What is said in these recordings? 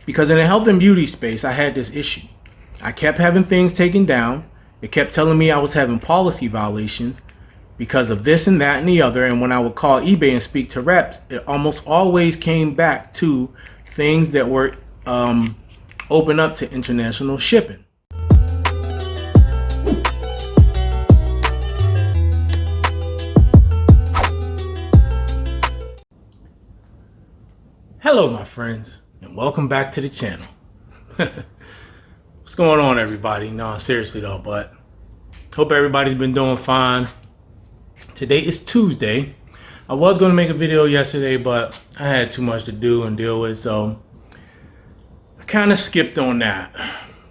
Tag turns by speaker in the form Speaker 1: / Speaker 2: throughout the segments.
Speaker 1: Because in the health and beauty space, I had this issue. I kept having things taken down. It kept telling me I was having policy violations because of this and that and the other. And when I would call eBay and speak to reps, it almost always came back to things that were open up to international shipping. Hello, my friends, and welcome back to the channel. What's going on, everybody? No, seriously though, but hope everybody's been doing fine. Today is Tuesday. I was going to make a video yesterday, but I had too much to do and deal with, so I kind of skipped on that.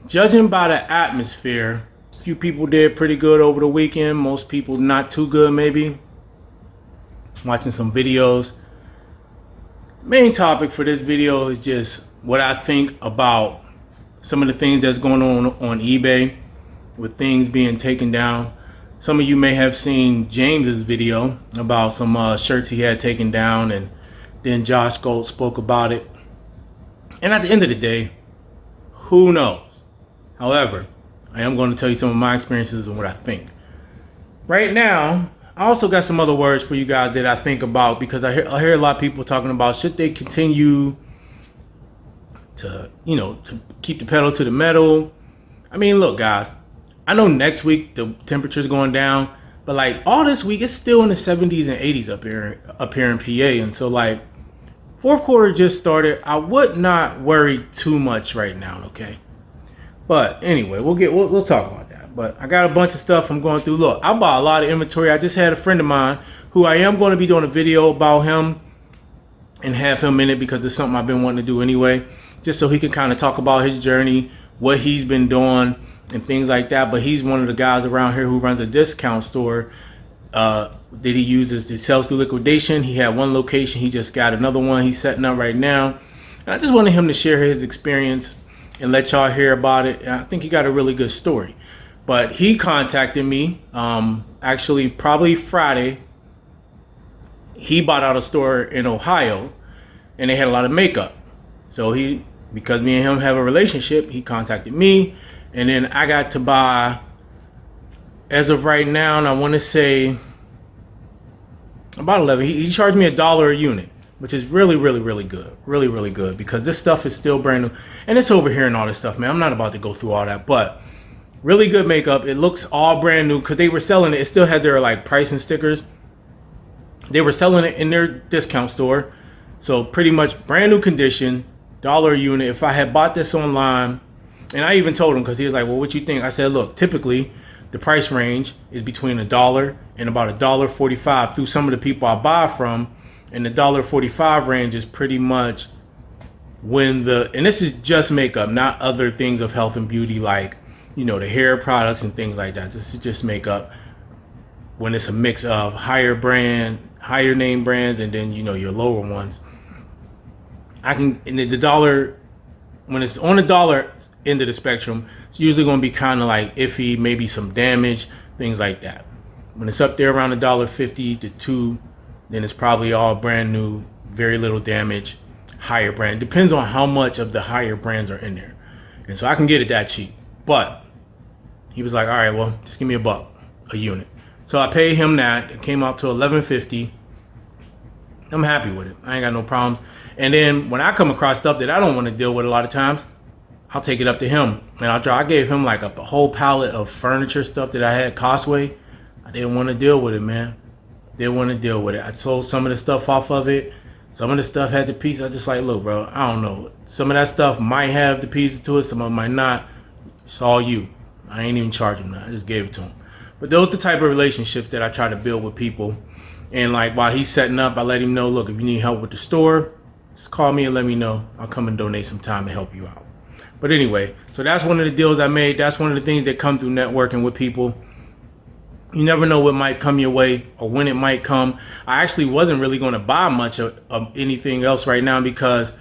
Speaker 1: Judging by the atmosphere, a few people did pretty good over the weekend. Most people not too good, maybe. Watching some videos. Main topic for this video is just what I think about some of the things that's going on eBay with things being taken down. Some of you may have seen James's video about some shirts he had taken down, and then Josh Gold spoke about it. And at the end of the day, who knows? However, I am going to tell you some of my experiences and what I think. Right now, I also got some other words for you guys that I think about, because I hear a lot of people talking about should they continue to, to keep the pedal to the metal. I mean, look, guys, I know next week the temperature's going down, but like all this week it's still in the 70s and 80s up here in PA, and so like fourth quarter just started. I would not worry too much right now, okay? But anyway, we'll talk about that. But I got a bunch of stuff I'm going through. Look, I bought a lot of inventory. I just had a friend of mine who I am going to be doing a video about him and have him in it, because it's something I've been wanting to do anyway, just so he can kind of talk about his journey, what he's been doing and things like that. But he's one of the guys around here who runs a discount store that he uses. He sells through liquidation. He had one location. He just got another one he's setting up right now. And I just wanted him to share his experience and let y'all hear about it. And I think he got a really good story. But he contacted me, actually probably Friday. He bought out a store in Ohio, and they had a lot of makeup. So because me and him have a relationship, he contacted me, and then I got to buy, as of right now, and I want to say about 11. He charged me $1 a unit, which is really, really, really good. Really, really good, because this stuff is still brand new. And it's over here and all this stuff, man. I'm not about to go through all that, but really good makeup. It looks all brand new, because they were selling it. It still had their like pricing stickers. They were selling it in their discount store. So pretty much brand new condition, $1 a unit. If I had bought this online, and I even told him, because he was like, well, what you think? I said, look, typically the price range is between $1 and about $1.45 through some of the people I buy from. And the $1.45 range is pretty much when and this is just makeup, not other things of health and beauty, like, the hair products and things like that. This is just makeup, when it's a mix of higher name brands, and then, your lower ones. And the dollar, when it's on the dollar end of the spectrum, it's usually going to be kind of like iffy, maybe some damage, things like that. When it's up there around $1.50 to $2, then it's probably all brand new, very little damage, higher brand. Depends on how much of the higher brands are in there. And so I can get it that cheap. But he was like, all right, well, just give me $1 a unit. So I paid him that. It came out to $11.50. I'm happy with it. I ain't got no problems. And then when I come across stuff that I don't want to deal with a lot of times, I'll take it up to him. And I gave him like a whole pallet of furniture stuff that I had Costway. I didn't want to deal with it, man. Didn't want to deal with it. I sold some of the stuff off of it. Some of the stuff had the pieces. I just like, look, bro, I don't know. Some of that stuff might have the pieces to it. Some of them might not. It's all you. I ain't even charging him that. I just gave it to him. But those are the type of relationships that I try to build with people. And like while he's setting up, I let him know, look, if you need help with the store, just call me and let me know. I'll come and donate some time to help you out. But anyway, so that's one of the deals I made. That's one of the things that come through networking with people. You never know what might come your way or when it might come. I actually wasn't really going to buy much of anything else right now, because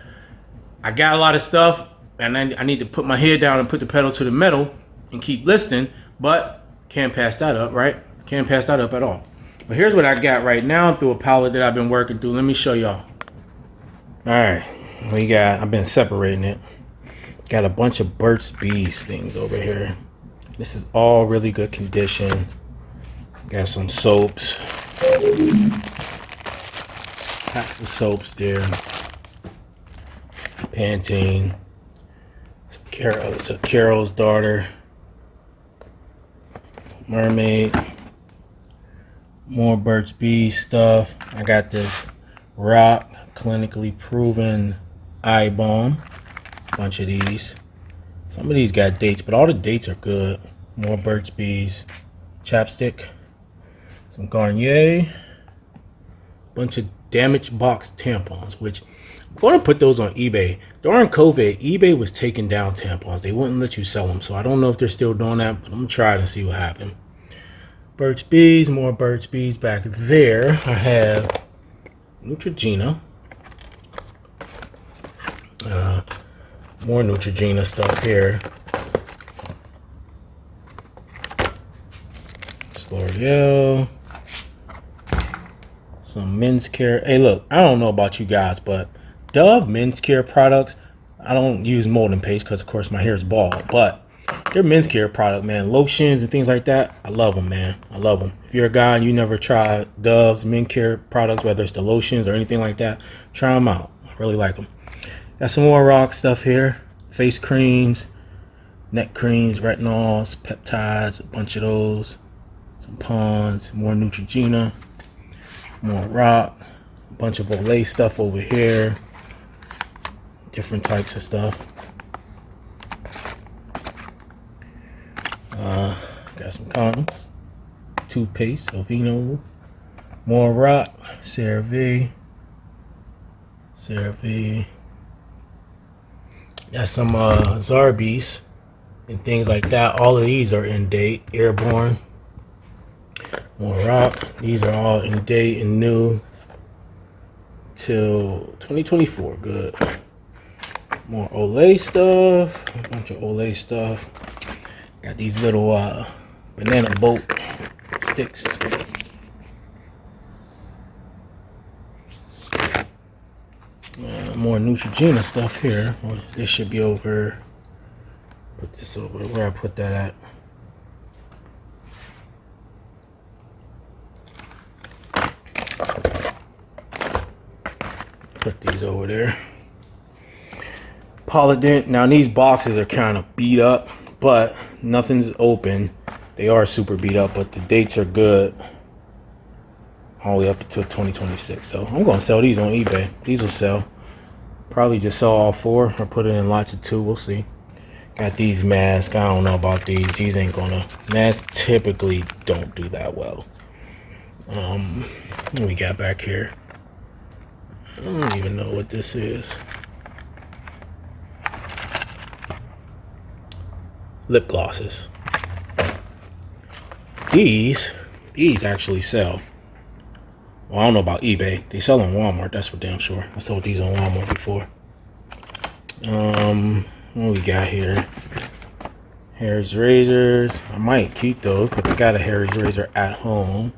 Speaker 1: I got a lot of stuff and I need to put my head down and put the pedal to the metal and keep listing, but can't pass that up, right? Can't pass that up at all. But here's what I got right now through a pallet that I've been working through. Let me show y'all. All right, I've been separating it. Got a bunch of Burt's Bees things over here. This is all really good condition. Got some soaps. Packs of soaps there. Pantene. It's a Carol's Daughter. Mermaid. More Burt's Bees stuff. I got this Rock clinically proven eye balm. Bunch of these. Some of these got dates, but all the dates are good. More Burt's Bees. Chapstick. Some Garnier. Bunch of damaged box tampons, which I'm going to put those on eBay. During COVID, eBay was taking down tampons. They wouldn't let you sell them, so I don't know if they're still doing that, but I'm going to try it and see what happened. Burt's Bees, more Burt's Bees back there. I have Neutrogena. More Neutrogena stuff here. L'Oreal. Some men's care. Hey, look, I don't know about you guys, but Dove men's care products, I don't use molding paste because, of course, my hair is bald, but they're men's care product, man. Lotions and things like that, I love them, man. I love them. If you're a guy and you never tried Dove's men care products, whether it's the lotions or anything like that, try them out. I really like them. Got some more Rock stuff here. Face creams, neck creams, retinols, peptides, a bunch of those. Some Pond's, more Neutrogena, more Rock, a bunch of Olay stuff over here. Different types of stuff. Got some condoms, toothpaste, Aveeno, more Rock, CeraVe. Got some Zarbee's and things like that. All of these are in date. Airborne, more Rock. These are all in date and new till 2024. Good. More Olay stuff. A bunch of Olay stuff. Got these little banana boat sticks. More Neutrogena stuff here. Well, this should be over. Put this over where I put that at. Put these over there. Polydent. Now these boxes are kind of beat up, but nothing's open. They are super beat up, but the dates are good. All the way up until 2026. So I'm gonna sell these on eBay. These will sell. Probably just sell all 4 or put it in lots of 2. We'll see. Got these masks. I don't know about these. These ain't gonna. Masks typically don't do that well. What we got back here? I don't even know what this is. Lip glosses. These actually sell. Well, I don't know about eBay. They sell on Walmart, that's for damn sure. I sold these on Walmart before. What we got here? Harry's razors. I might keep those because I got a Harry's razor at home.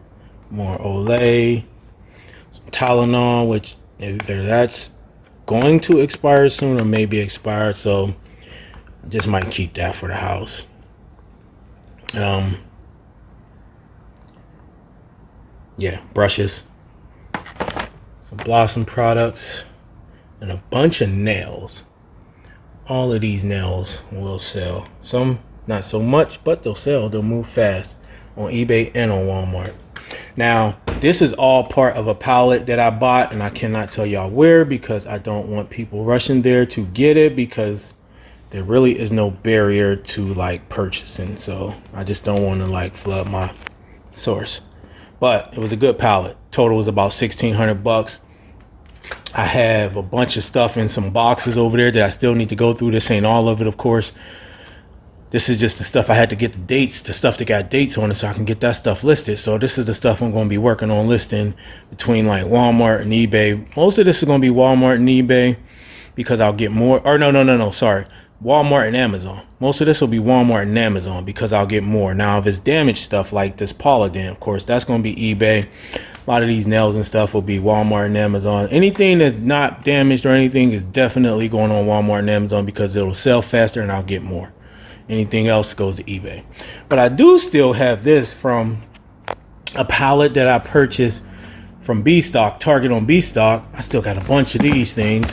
Speaker 1: More Olay. Some Tylenol, which either that's going to expire soon or maybe expired, so I just might keep that for the house. Yeah, brushes. Some Blossom products. And a bunch of nails. All of these nails will sell. Some not so much, but they'll sell. They'll move fast on eBay and on Walmart. Now, this is all part of a pallet that I bought, and I cannot tell y'all where because I don't want people rushing there to get it because there really is no barrier to like purchasing. So I just don't want to like flood my source. But it was a good pallet. Total was about $1,600. I have a bunch of stuff in some boxes over there that I still need to go through. This ain't all of it, of course. This is just the stuff I had to get the dates, the stuff that got dates on it so I can get that stuff listed. So this is the stuff I'm going to be working on listing between like Walmart and eBay. Most of this is going to be Walmart and eBay because I'll get more. Or no, sorry. Walmart and Amazon. Most of this will be Walmart and Amazon because I'll get more. Now, if it's damaged stuff like this Polydent, of course, that's going to be eBay. A lot of these nails and stuff will be Walmart and Amazon. Anything that's not damaged or anything is definitely going on Walmart and Amazon because it'll sell faster and I'll get more. Anything else goes to eBay. But I do still have this from a pallet that I purchased from B-Stock, Target on B-Stock. I still got a bunch of these things.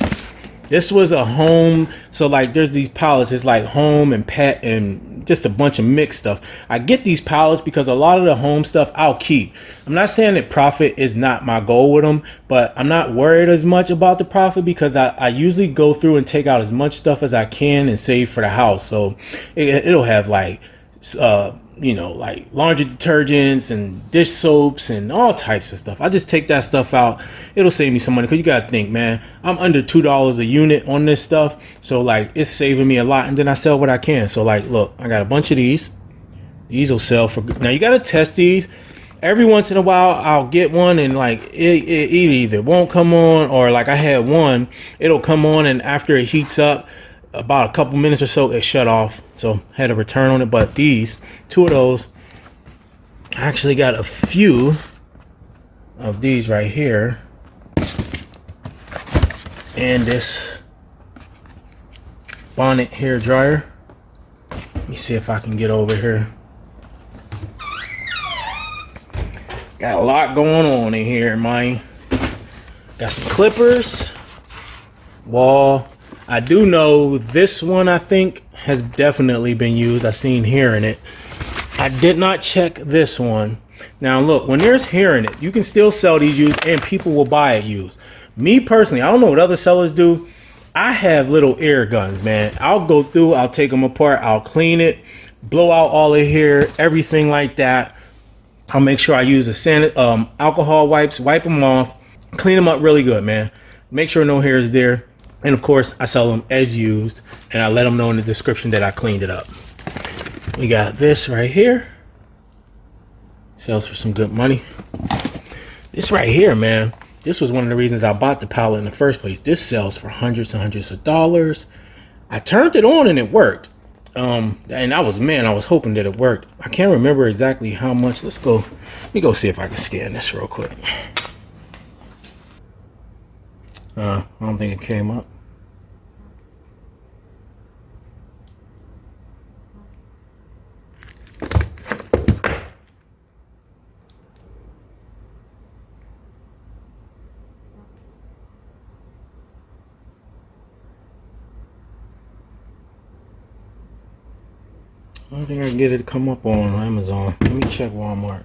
Speaker 1: This was a home, so like there's these pallets, it's like home and pet and just a bunch of mixed stuff. I get these pallets because a lot of the home stuff I'll keep. I'm not saying that profit is not my goal with them, but I'm not worried as much about the profit because I usually go through and take out as much stuff as I can and save for the house. So it'll have like you know, like laundry detergents and dish soaps and all types of stuff. I just take that stuff out. It'll save me some money because you gotta think, man, I'm under $2 a unit on this stuff, so like it's saving me a lot. And then I sell what I can. So like, look, I got a bunch of these will sell for. Now you gotta test these. Every once in a while I'll get one and like it either won't come on, or like I had one, it'll come on and after it heats up about a couple minutes or so it shut off, so had a return on it. But these two of those, I actually got a few of these right here, and this bonnet hair dryer. Let me see if I can get over here. Got a lot going on in here, man. Got some clippers, wall. I do know this one, I think, has definitely been used. I seen hair in it. I did not check this one. Now, look, when there's hair in it, you can still sell these used and people will buy it used. Me personally, I don't know what other sellers do. I have little air guns, man. I'll go through, I'll take them apart, I'll clean it, blow out all the hair, everything like that. I'll make sure I use a alcohol wipes, wipe them off, clean them up really good, man. Make sure no hair is there. And of course, I sell them as used, and I let them know in the description that I cleaned it up. We got this right here. Sells for some good money. This right here, man. This was one of the reasons I bought the pallet in the first place. This sells for hundreds and hundreds of dollars. I turned it on and it worked. And I was hoping that it worked. I can't remember exactly how much. Let me go see if I can scan this real quick. I don't think it came up. I don't think I can get it to come up on Amazon. Let me check Walmart.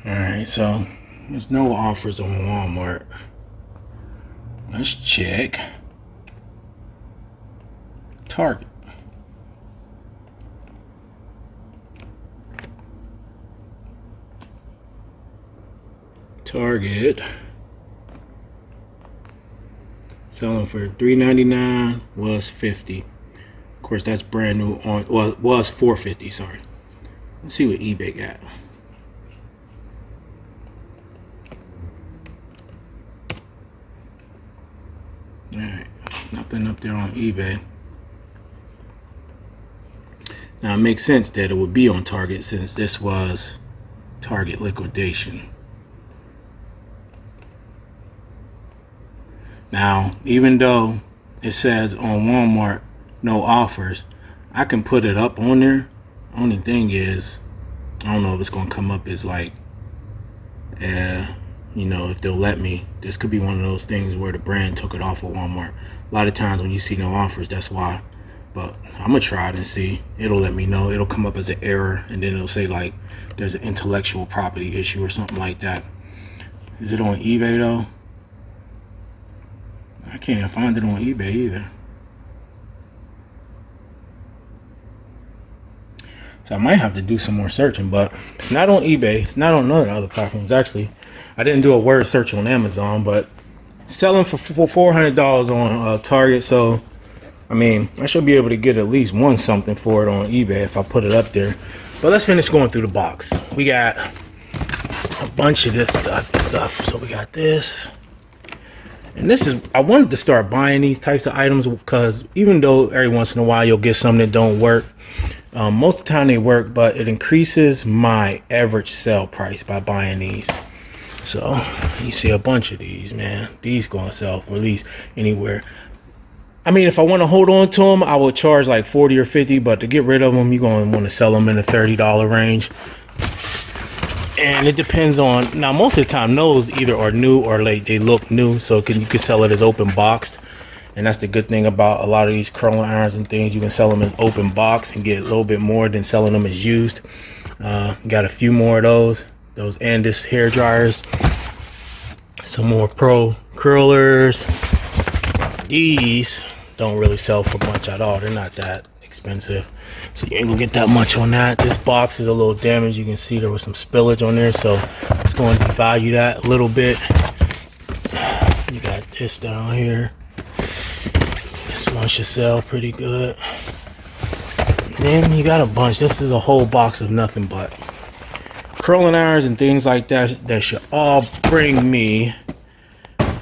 Speaker 1: Alright, so there's no offers on Walmart. Let's check Target. Target selling for $3.99, was $50. Of course, that's brand new on, well, it was $4.50, sorry. Let's see what eBay got. Alright, nothing up there on eBay. Now it makes sense that it would be on Target since this was Target liquidation. Now, even though it says on Walmart no offers, I can put it up on there. Only thing is, I don't know if it's gonna come up as like, you know, if they'll let me. This could be one of those things where the brand took it off of Walmart. A lot of times when you see no offers, that's why. But I'm gonna try it and see. It'll let me know. It'll come up as an error, and then it'll say like there's an intellectual property issue or something like that. Is it on eBay though? I can't find it on eBay either. So I might have to do some more searching, but it's not on eBay. It's not on none of the other platforms. Actually, I didn't do a word search on Amazon, but selling for $400 on Target. So, I mean, I should be able to get at least one something for it on eBay if I put it up there. But let's finish going through the box. We got a bunch of this stuff. So we got this. And this is, I wanted to start buying these types of items because even though every once in a while you'll get something that don't work, Most of the time they work, but it increases my average sell price by buying these. So you see a bunch of these, man. These gonna sell for at least anywhere. I mean, if I want to hold on to them, I would charge like 40 or 50, but to get rid of them, you're going to want to sell them in the $30 range. And it depends on, now most of the time those either are new or like they look new, so you can sell it as open boxed. And that's the good thing about a lot of these curling irons and things. You can sell them as open box and get a little bit more than selling them as used. Got a few more of those Andis hair dryers. Some more pro curlers. These don't really sell for much at all. They're not that expensive, so you ain't gonna get that much on that. This box is a little damaged. You can see there was some spillage on there, so it's going to devalue that a little bit. You got this down here. This one should sell pretty good. And then you got a bunch. This is a whole box of nothing but curling irons and things like that. That should all bring me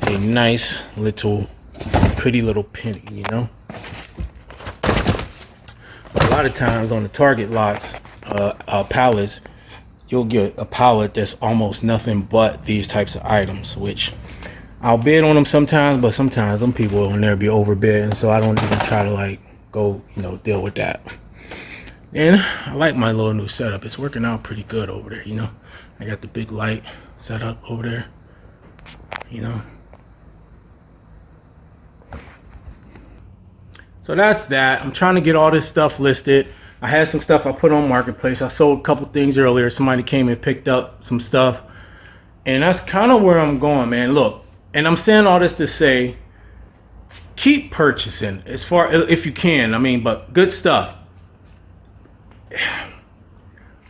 Speaker 1: a nice little pretty little penny, you know. A lot of times on the Target lots, pallets, you'll get a pallet that's almost nothing but these types of items, which I'll bid on them sometimes, but sometimes them people on there be overbid, and so I don't even try to like go, you know, deal with that. And I like my little new setup. It's working out pretty good over there, you know. I got the big light set up over there, you know. So that's that. I'm trying to get all this stuff listed. I had some stuff I put on Marketplace. I sold a couple things earlier. Somebody came and picked up some stuff. And that's kind of where I'm going, man. Look, and I'm saying all this to say, keep purchasing as far if you can. I mean, but good stuff.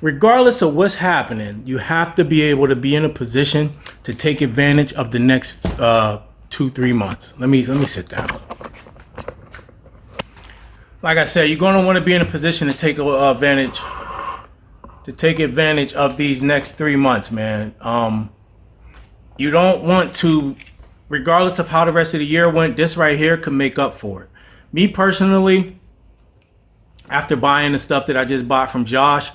Speaker 1: Regardless of what's happening, you have to be able to be in a position to take advantage of the next 2-3 months. Let me sit down. Like I said, you're going to want to be in a position to take advantage of these next 3 months, man. You don't want to, regardless of how the rest of the year went, this right here could make up for it. Me personally, after buying the stuff that I just bought from Josh,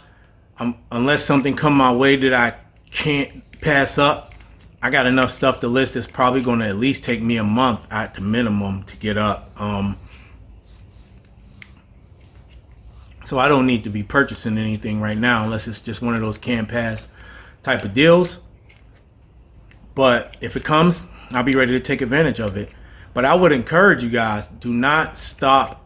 Speaker 1: unless something come my way that I can't pass up, I got enough stuff to list that's probably going to at least take me a month at the minimum to get up. So I don't need to be purchasing anything right now unless it's just one of those can pass type of deals. But if it comes, I'll be ready to take advantage of it. But I would encourage you guys, do not stop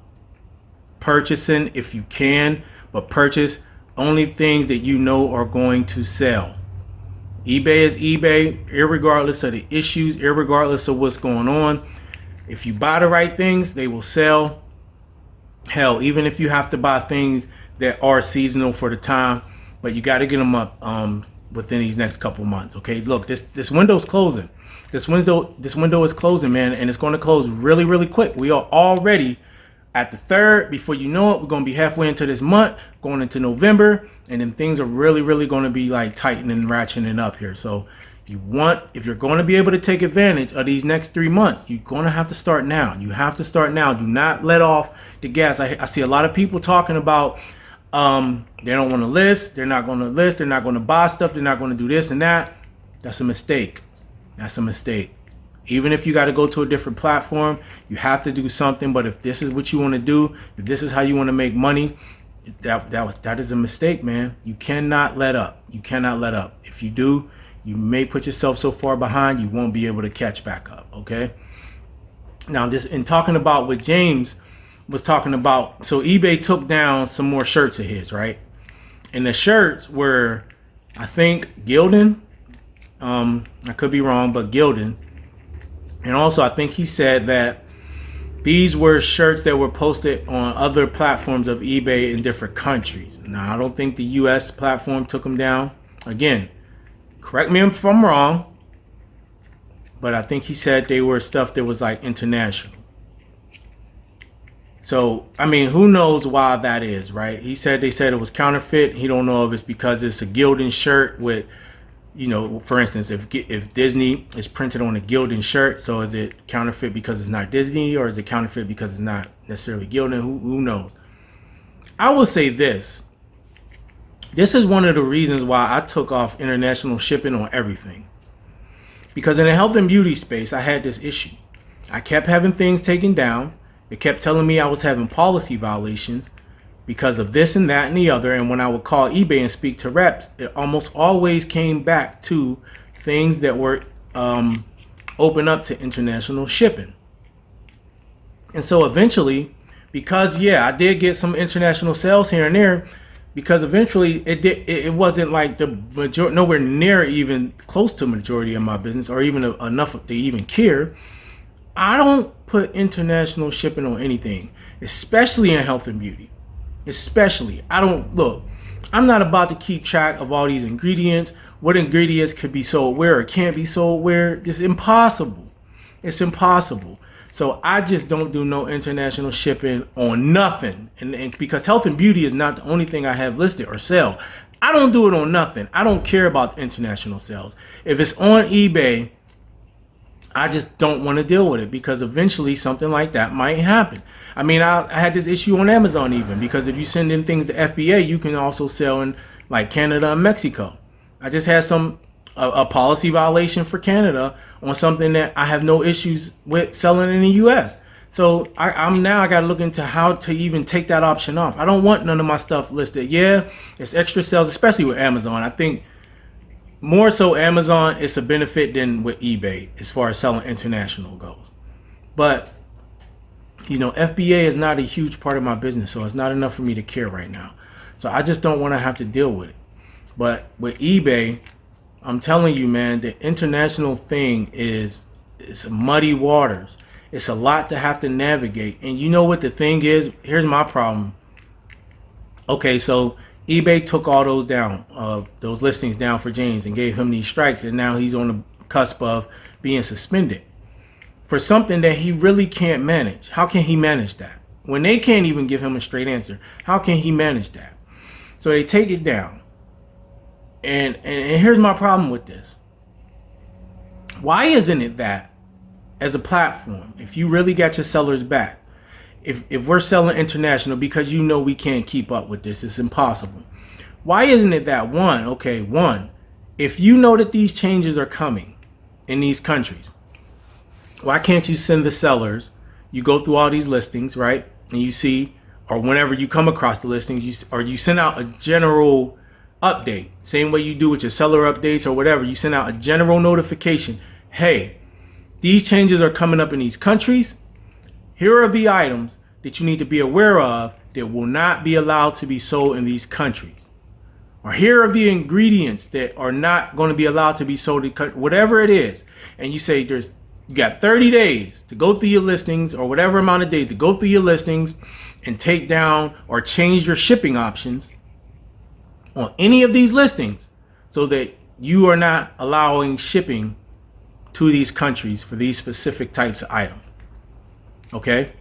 Speaker 1: purchasing if you can, but purchase only things that you know are going to sell. eBay is eBay, irregardless of the issues, irregardless of what's going on. If you buy the right things, they will sell. Hell, even if you have to buy things that are seasonal for the time, but you got to get them up within these next couple months. Okay, look, this window's closing. This window is closing, man, and it's going to close really, really quick. We are already at the 3rd. Before you know it, we're going to be halfway into this month, going into November, and then things are really, really going to be like tightening and ratcheting up here. So if you're going to be able to take advantage of these next 3 months, you're going to have to start now. You have to start now. Do not let off the gas. I see a lot of people talking about they don't want to list. They're not going to list. They're not going to buy stuff. They're not going to do this and that. That's a mistake. That's a mistake. Even if you got to go to a different platform, you have to do something. But if this is what you want to do, if this is how you want to make money, that is a mistake, man. You cannot let up. You cannot let up. If you do, you may put yourself so far behind you won't be able to catch back up. Okay. Now, just in talking about what James was talking about, so eBay took down some more shirts of his, right? And the shirts were, I think, Gildan. I could be wrong, but Gildan. And also, I think he said that these were shirts that were posted on other platforms of eBay in different countries. Now, I don't think the US platform took them down. Again, correct me if I'm wrong, but I think he said they were stuff that was like international. So, I mean, who knows why that is, right? They said it was counterfeit. He don't know if it's because it's a Gildan shirt with, you know, for instance, if Disney is printed on a Gildan shirt, so is it counterfeit because it's not Disney, or is it counterfeit because it's not necessarily Gildan? Who knows? I will say this. This is one of the reasons why I took off international shipping on everything. Because in the health and beauty space, I had this issue. I kept having things taken down. It kept telling me I was having policy violations because of this and that and the other. And when I would call eBay and speak to reps, it almost always came back to things that were open up to international shipping. And so eventually, because I did get some international sales here and there, because eventually it wasn't like the majority, nowhere near even close to majority of my business, or even enough to even care. I don't put international shipping on anything, especially in health and beauty. Especially, I'm not about to keep track of all these ingredients, what ingredients could be sold where or can't be sold where. It's impossible. It's impossible. So I just don't do no international shipping on nothing. And because health and beauty is not the only thing I have listed or sell. I don't do it on nothing. I don't care about international sales. If it's on eBay, I just don't want to deal with it, because eventually something like that might happen. I mean, I had this issue on Amazon even, because if you send in things to FBA, you can also sell in like Canada and Mexico. I just had a policy violation for Canada on something that I have no issues with selling in the US. So I got to look into how to even take that option off. I don't want none of my stuff listed. Yeah, it's extra sales, especially with Amazon. I think more so Amazon is a benefit than with eBay as far as selling international goes. But, FBA is not a huge part of my business, so it's not enough for me to care right now. So I just don't want to have to deal with it. But with eBay, I'm telling you, man, the international thing it's muddy waters. It's a lot to have to navigate. And you know what the thing is? Here's my problem. Okay, so eBay took all those listings down for James and gave him these strikes, and now he's on the cusp of being suspended for something that he really can't manage. How can he manage that? When they can't even give him a straight answer, how can he manage that? So they take it down. And here's my problem with this. Why isn't it that as a platform, if you really got your sellers back, if we're selling international, because we can't keep up with this, it's impossible. Why isn't it that one, if you know that these changes are coming in these countries, why can't you send the sellers, you go through all these listings, right? And you see, or whenever you come across the listings, you send out a general update, same way you do with your seller updates or whatever. You send out a general notification. Hey, these changes are coming up in these countries. Here are the items that you need to be aware of that will not be allowed to be sold in these countries. Or here are the ingredients that are not going to be allowed to be sold in whatever it is. And you say you got 30 days to go through your listings, or whatever amount of days to go through your listings and take down or change your shipping options on any of these listings, so that you are not allowing shipping to these countries for these specific types of items. Okay?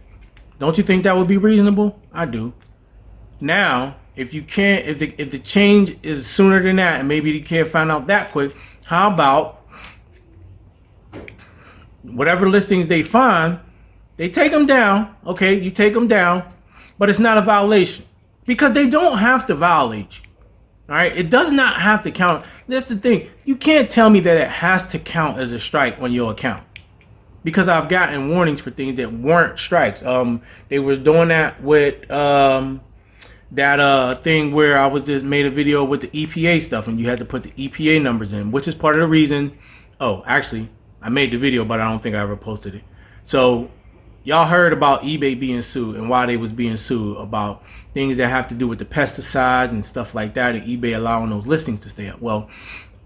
Speaker 1: Don't you think that would be reasonable? I do. Now, if the change is sooner than that, and maybe you can't find out that quick, how about whatever listings they find, they take them down. Okay, you take them down, but it's not a violation, because they don't have to violate you. All right, it does not have to count. That's the thing. You can't tell me that it has to count as a strike on your account, because I've gotten warnings for things that weren't strikes. They were doing that with that thing where I was just made a video with the EPA stuff, and you had to put the EPA numbers in, which is part of the reason. Oh, actually, I made the video, but I don't think I ever posted it. So y'all heard about eBay being sued and why they was being sued about things that have to do with the pesticides and stuff like that, and eBay allowing those listings to stay up. Well,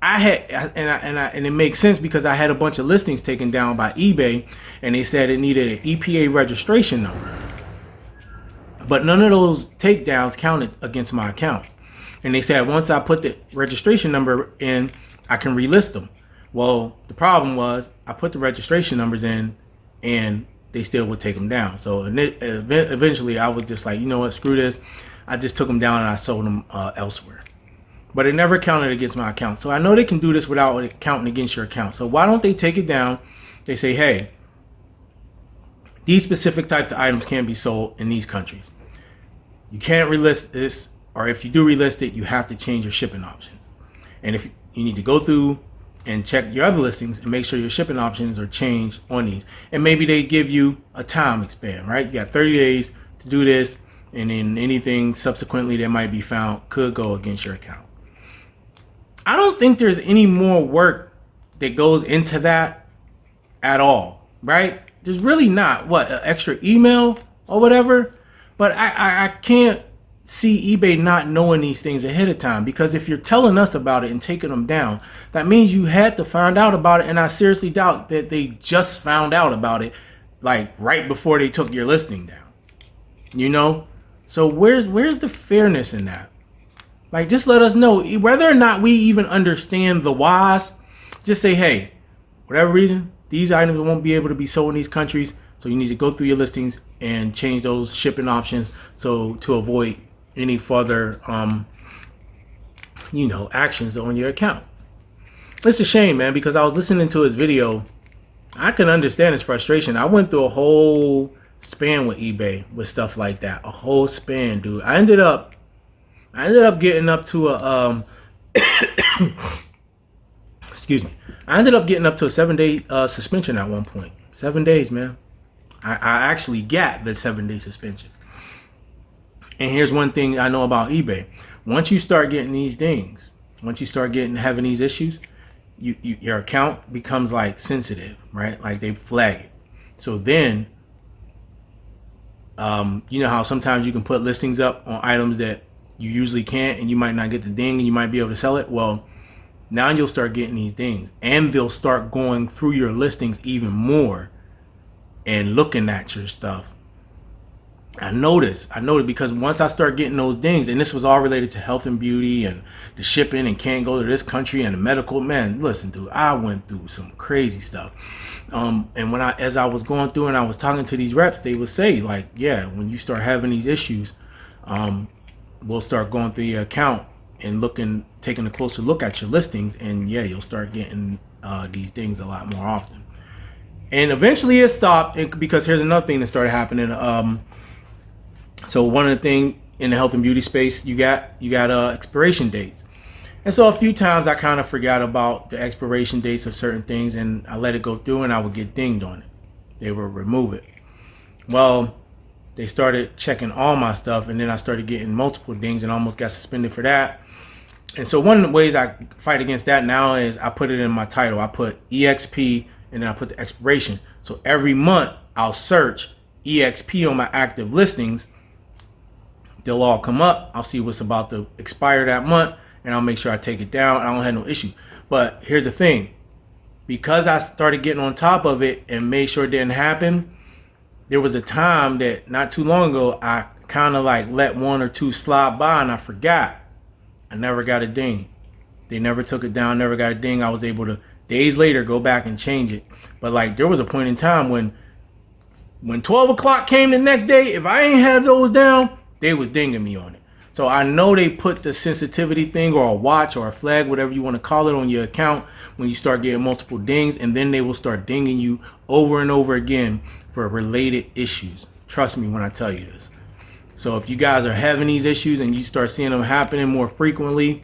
Speaker 1: and it makes sense, because I had a bunch of listings taken down by eBay, and they said it needed an EPA registration number. But none of those takedowns counted against my account. And they said once I put the registration number in, I can relist them. Well, the problem was I put the registration numbers in, and they still would take them down. So eventually I was just like, you know what, screw this. I just took them down and I sold them elsewhere. But it never counted against my account. So I know they can do this without it counting against your account. So why don't they take it down? They say, hey, these specific types of items can't be sold in these countries. You can't relist this, or if you do relist it, you have to change your shipping options. And if you need to go through and check your other listings and make sure your shipping options are changed on these. And maybe they give you a time span, right? You got 30 days to do this, and then anything subsequently that might be found could go against your account. I don't think there's any more work that goes into that at all, right? There's really not. What, an extra email or whatever? But I can't see eBay not knowing these things ahead of time, because if you're telling us about it and taking them down, that means you had to find out about it. And I seriously doubt that they just found out about it like right before they took your listing down, you know? So where's the fairness in that? Like, just let us know whether or not we even understand the whys. Just say, hey, whatever reason, these items won't be able to be sold in these countries. So you need to go through your listings and change those shipping options so to avoid any further, actions on your account. It's a shame, man, because I was listening to his video. I can understand his frustration. I went through a whole span with eBay with stuff like that. A whole span, dude. I ended up getting up to a excuse me. I ended up getting up to a 7-day suspension at one point. 7 days, man. I actually got the 7-day suspension. And here's one thing I know about eBay. Once you start getting these dings, once you start having these issues, your account becomes like sensitive, right? Like they flag it. So then, you know how sometimes you can put listings up on items that you usually can't, and you might not get the ding, and you might be able to sell it. Well, now you'll start getting these dings, and they'll start going through your listings even more and looking at your stuff. I noticed because once I start getting those dings, and this was all related to health and beauty and the shipping and can't go to this country and the medical, man, listen, dude, I went through some crazy stuff. And as I was going through and I was talking to these reps, they would say, like, yeah, when you start having these issues, we'll start going through your account and taking a closer look at your listings, and yeah, you'll start getting these things a lot more often. And eventually it stopped, because here's another thing that started happening. So one of the things in the health and beauty space, you got expiration dates. And so a few times I kind of forgot about the expiration dates of certain things, and I let it go through and I would get dinged on it. They would remove it. Well, they started checking all my stuff, and then I started getting multiple dings and almost got suspended for that. And so one of the ways I fight against that now is I put it in my title. I put EXP and then I put the expiration. So every month I'll search EXP on my active listings. They'll all come up. I'll see what's about to expire that month, and I'll make sure I take it down. I don't have no issue. But here's the thing. Because I started getting on top of it and made sure it didn't happen, there was a time that not too long ago, I kind of like let one or two slide by and I forgot. I never got a ding. They never took it down, never got a ding. I was able to, days later, go back and change it. But like, there was a point in time when 12 o'clock came the next day, if I ain't had those down, they was dinging me on it. So I know they put the sensitivity thing or a watch or a flag, whatever you want to call it, on your account when you start getting multiple dings, and then they will start dinging you over and over again for related issues. Trust me when I tell you this. So if you guys are having these issues and you start seeing them happening more frequently,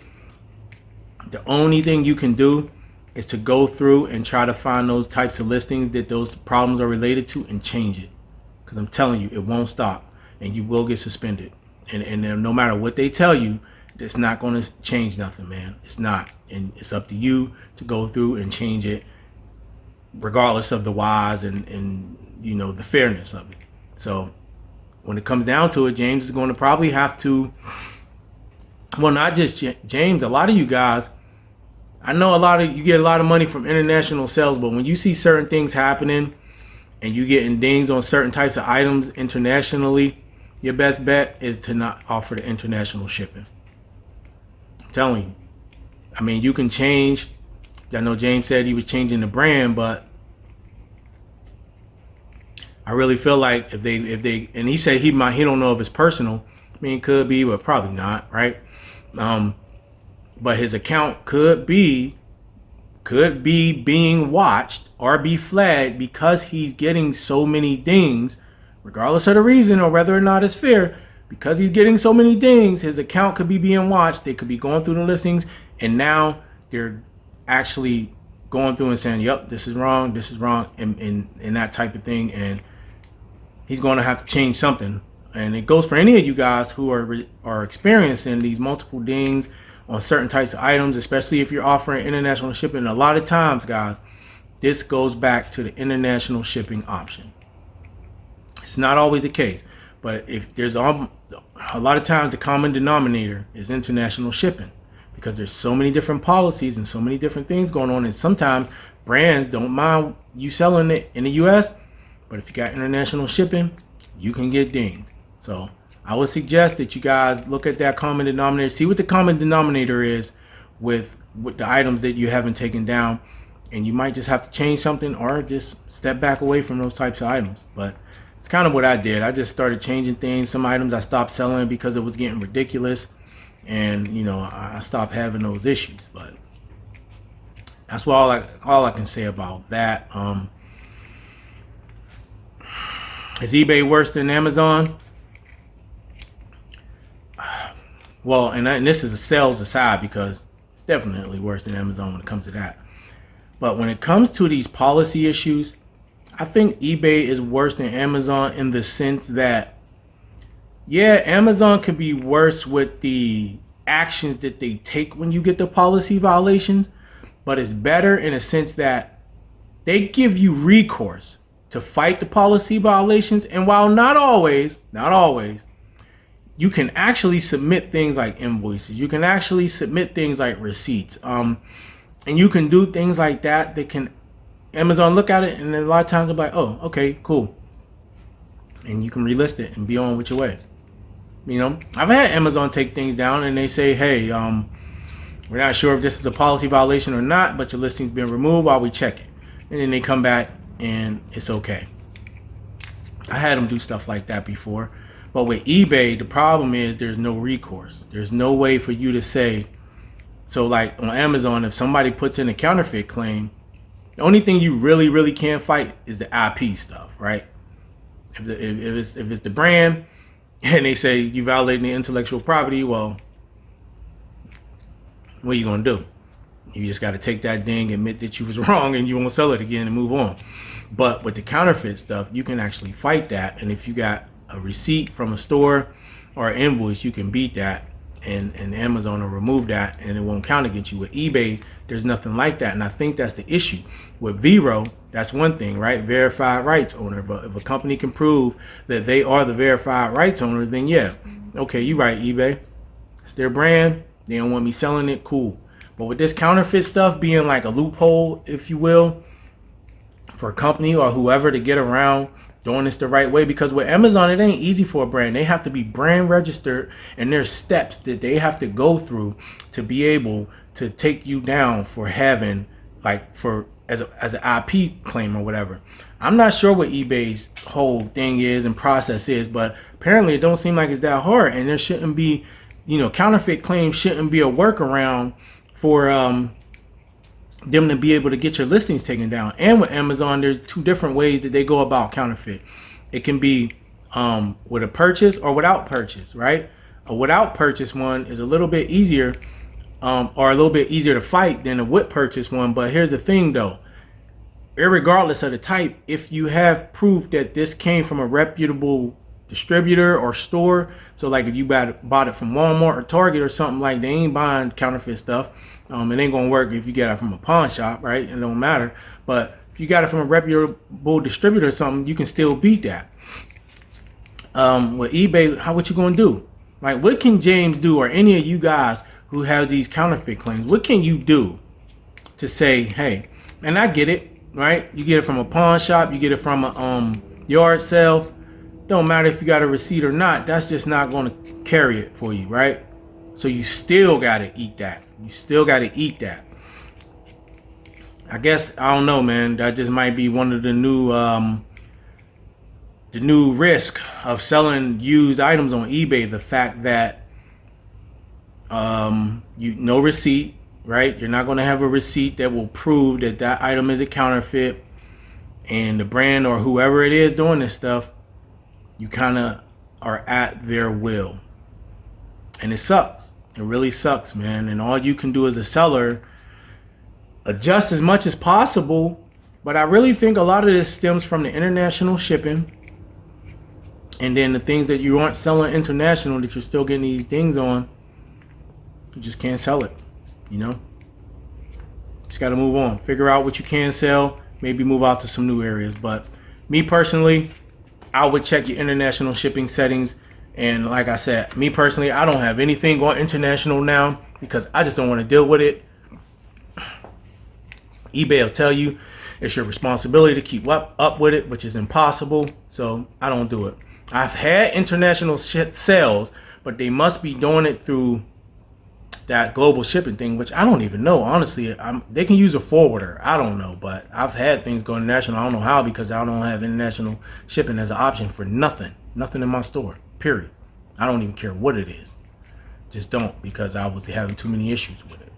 Speaker 1: the only thing you can do is to go through and try to find those types of listings that those problems are related to and change it. Because I'm telling you, it won't stop. And you will get suspended. And no matter what they tell you, it's not going to change nothing, man. It's not. And it's up to you to go through and change it, regardless of the whys and you know, the fairness of it. So when it comes down to it, James is going to probably have to, well, not just James, a lot of you guys, I know you get a lot of money from international sales, but when you see certain things happening and you getting dings on certain types of items internationally, your best bet is to not offer the international shipping. I'm telling you. I mean, you can change. I know James said he was changing the brand, but I really feel like if they, and he said he don't know if it's personal. I mean, it could be, but probably not, right? But his account could be being watched or be flagged because he's getting so many dings, regardless of the reason or whether or not it's fair, because he's getting so many dings, his account could be being watched. They could be going through the listings, and now they're actually going through and saying, yep, this is wrong, and that type of thing. And he's going to have to change something. And it goes for any of you guys who are experiencing these multiple dings on certain types of items, especially if you're offering international shipping. A lot of times, guys, this goes back to the international shipping option. It's not always the case, but if there's a lot of times the common denominator is international shipping, because there's so many different policies and so many different things going on. And sometimes brands don't mind you selling it in the US, but if you got international shipping, you can get dinged. So I would suggest that you guys look at that common denominator, see what the common denominator is with the items that you haven't taken down, and you might just have to change something or just step back away from those types of items. But it's kind of what I did. I just started changing things. Some items I stopped selling because it was getting ridiculous, and I stopped having those issues. But that's all I can say about that. Is eBay worse than Amazon? Well, and this is a sales aside, because it's definitely worse than Amazon when it comes to that. But when it comes to these policy issues, I think eBay is worse than Amazon in the sense that, yeah, Amazon could be worse with the actions that they take when you get the policy violations, but it's better in a sense that they give you recourse to fight the policy violations. And while not always, you can actually submit things like invoices. You can actually submit things like receipts. And you can do things like that. Amazon look at it, and a lot of times they're like, oh, okay, cool. And you can relist it and be on with your way. I've had Amazon take things down and they say, hey, we're not sure if this is a policy violation or not, but your listing's been removed while we check it. And then they come back and it's okay. I had them do stuff like that before. But with eBay, the problem is there's no recourse. There's no way for you to say, so like on Amazon, if somebody puts in a counterfeit claim, the only thing you really, really can't fight is the IP stuff, right? If it's the brand and they say you violating the intellectual property, well, what are you going to do? You just got to take that ding, admit that you was wrong, and you won't sell it again and move on. But with the counterfeit stuff, you can actually fight that. And if you got a receipt from a store or an invoice, you can beat that, and Amazon will remove that and it won't count against you. With eBay, there's nothing like that. And I think that's the issue. With Vero, that's one thing, right? Verified rights owner. But if a company can prove that they are the verified rights owner, then yeah, okay, you're right, eBay. It's their brand. They don't want me selling it, cool. But with this counterfeit stuff being like a loophole, if you will, for a company or whoever to get around doing this the right way, because with Amazon, it ain't easy for a brand. They have to be brand registered, and there's steps that they have to go through to be able to take you down for having, like, for as an IP claim or whatever. I'm not sure what eBay's whole thing is and process is, but apparently it don't seem like it's that hard, and there shouldn't be, counterfeit claims shouldn't be a workaround for them to be able to get your listings taken down. And with Amazon, there's two different ways that they go about counterfeit. It can be with a purchase or without purchase, right? A without purchase one is a little bit easier or a little bit easier to fight than a with purchase one. But here's the thing though, irregardless of the type, if you have proof that this came from a reputable distributor or store, so like if you bought it from Walmart or Target or something, like, they ain't buying counterfeit stuff. It ain't gonna work if you get it from a pawn shop, right? It don't matter. But if you got it from a reputable distributor or something, you can still beat that. With eBay, what you gonna do? Like, what can James do, or any of you guys who have these counterfeit claims? What can you do to say, hey, and I get it, right? You get it from a pawn shop, you get it from a yard sale. Don't matter if you got a receipt or not. That's just not gonna carry it for you, right? So you still gotta eat that. You still got to eat that. I guess, I don't know, man. That just might be one of the new risk of selling used items on eBay. The fact that no receipt, right? You're not going to have a receipt that will prove that that item is a counterfeit, and the brand or whoever it is doing this stuff, you kind of are at their will. And it sucks. It really sucks, man. And all you can do as a seller, adjust as much as possible. But I really think a lot of this stems from the international shipping. And then the things that you aren't selling international that you're still getting these things on, you just can't sell it, you know? Just got to move on. Figure out what you can sell. Maybe move out to some new areas. But me personally, I would check your international shipping settings. And like I said, me personally, I don't have anything going international now because I just don't want to deal with it. eBay will tell you it's your responsibility to keep up with it, which is impossible. So I don't do it. I've had international sales, but they must be doing it through that global shipping thing, which I don't even know. Honestly, they can use a forwarder. I don't know, but I've had things go international. I don't know how, because I don't have international shipping as an option for nothing in my store, period. I don't even care what it is. Just don't, because I was having too many issues with it.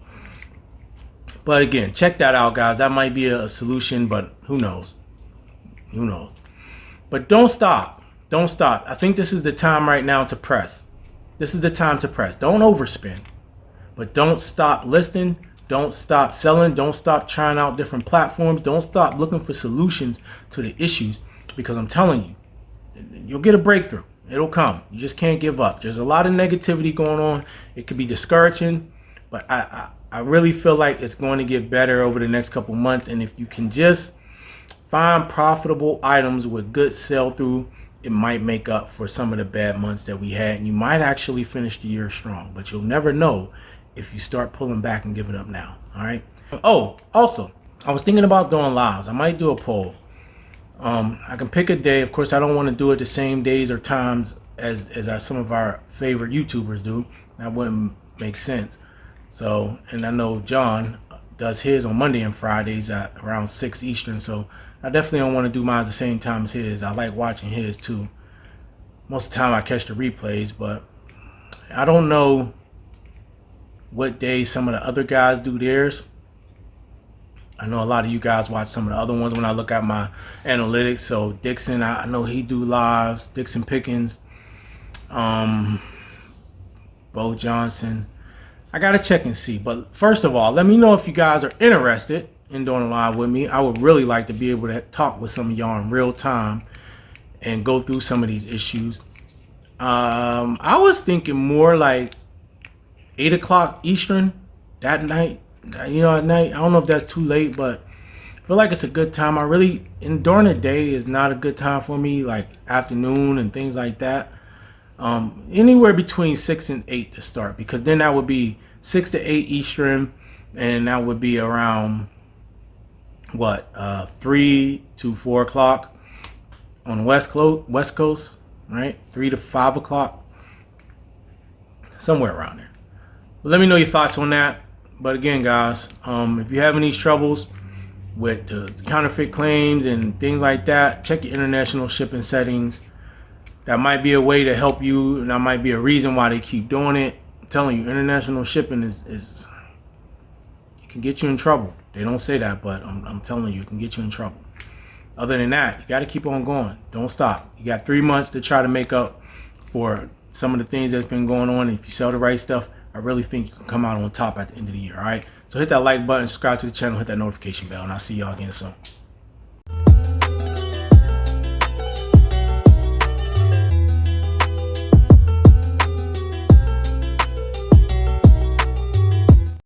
Speaker 1: But again, check that out, guys. That might be a solution, but who knows? Who knows? But don't stop. Don't stop. I think this is the time right now to press. This is the time to press. Don't overspend. But don't stop listening. Don't stop selling. Don't stop trying out different platforms. Don't stop looking for solutions to the issues, because I'm telling you, you'll get a breakthrough. It'll come. You just can't give up. There's a lot of negativity going on. It could be discouraging, but I really feel like it's going to get better over the next couple months. And if you can just find profitable items with good sell through, it might make up for some of the bad months that we had. And you might actually finish the year strong, but you'll never know if you start pulling back and giving up now. All right. Oh, also, I was thinking about doing lives. I might do a poll. I can pick a day. Of course, I don't want to do it the same days or times as some of our favorite YouTubers do. That wouldn't make sense. So, and I know John does his on Monday and Fridays at around 6 Eastern. So I definitely don't want to do mine at the same time as his. I like watching his too. Most of the time I catch the replays, but I don't know what days some of the other guys do theirs. I know a lot of you guys watch some of the other ones when I look at my analytics. So Dixon, I know he do lives. Dixon Pickens, Bo Johnson. I gotta check and see. But first of all, let me know if you guys are interested in doing a live with me. I would really like to be able to talk with some of y'all in real time and go through some of these issues. I was thinking more like 8 o'clock Eastern that night. You know, at night. I don't know if that's too late, but I feel like it's a good time. And during the day is not a good time for me, like afternoon and things like that. Anywhere between 6 and 8 to start, because then that would be 6 to 8 Eastern, and that would be around 3 to 4 o'clock on the West Coast, right? 3 to 5 o'clock, somewhere around there. But let me know your thoughts on that. But again, guys, if you're having these troubles with the counterfeit claims and things like that, check your international shipping settings. That might be a way to help you, and that might be a reason why they keep doing it. I'm telling you, international shipping is it can get you in trouble. They don't say that, but I'm telling you, it can get you in trouble. Other than that, you got to keep on going. Don't stop. You got 3 months to try to make up for some of the things that's been going on. If you sell the right stuff, I really think you can come out on top at the end of the year. All right. So hit that like button, subscribe to the channel, hit that notification bell, and I'll see y'all again soon.